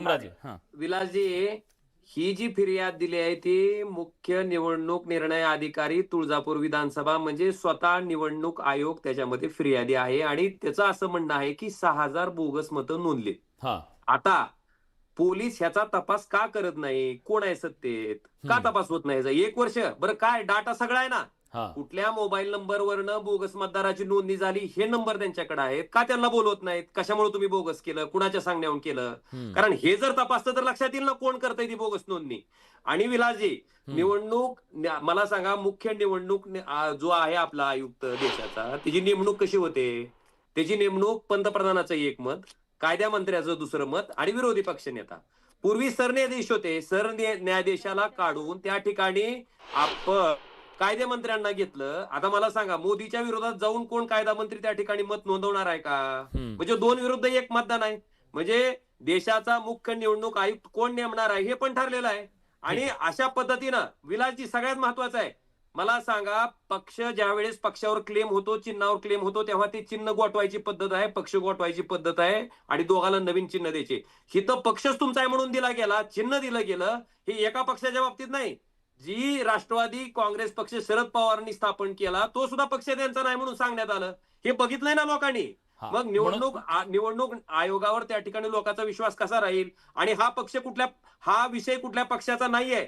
राजे हा विलासजी, ही जी फिर्याद दिली आहे ती मुख्य निवडणूक निर्णय अधिकारी तुळजापूर विधानसभा म्हणजे स्वतः निवडणूक आयोग त्याच्यामध्ये फिर्यादी आहे आणि त्याचं असं म्हणणं आहे की 6,000 बोगस मतं नोंदली. हा आता पोलीस ह्याचा तपास का करत नाही? कोण आहे सत्तेत? का हम्म तपास होत नाही याचा? 1 वर्ष बरं, काय डाटा सगळा आहे ना? हा कुठल्या मोबाईल नंबरवरनं बोगस मतदाराची नोंदणी झाली हे नंबर त्यांच्याकडे आहेत. का त्यांना बोलवत नाहीत? कशामुळे तुम्ही बोगस केलं? कुणाच्या सांगण्यावरून केलं? हम्म कारण हे जर तपासलं तर लक्षात येईल ना कोण करतंय ती बोगस नोंदणी. आणि विलासजी, हम्म मला सांगा, मुख्य निवडणूक जो आहे आपला आयुक्त देशाचा, त्याची नेमणूक कशी होते? त्याची नेमणूक पंतप्रधानाचं एक मत, कायदा मंत्र्याचं दुसरं मत आणि विरोधी पक्षनेता. पूर्वी सरन्यायाधीश होते. सरन्यायाधीशाला काढून त्या ठिकाणी आपण कायदे मंत्र्यांना घेतलं. आता मला सांगा, मोदीच्या विरोधात जाऊन कोण कायदा मंत्री त्या ठिकाणी मत नोंदवणार आहे का? हम्म म्हणजे 2 विरुद्ध 1 मतदान आहे. म्हणजे देशाचा मुख्य निवडणूक आयुक्त कोण नेमणार आहे हे पण ठरलेलं आहे. आणि ठीक आहे. अशा पद्धतीनं विलासजी, सगळ्यात महत्वाचं आहे, मला सांगा, पक्ष ज्यावेळेस पक्षावर क्लेम होतो, चिन्हावर क्लेम होतो, तेव्हा ते चिन्ह गोठवायची पद्धत आहे, पक्ष गोठवायची पद्धत आहे आणि दोघांना नवीन चिन्ह द्यायचे. हिथं पक्षच तुमचा आहे म्हणून दिला गेला, चिन्ह दिलं गेलं. हे एका पक्षाच्या बाबतीत नाही. जी राष्ट्रवादी काँग्रेस पक्ष शरद पवारांनी स्थापन केला, तो सुद्धा पक्ष त्यांचा नाही म्हणून सांगण्यात आलं. हे बघितलंय ना लोकांनी. हा मग म्हणून निवडणूक आयोगावर त्या ठिकाणी लोकांचा विश्वास कसा राहील? आणि हा विषय कुठल्या पक्षाचा नाहीये.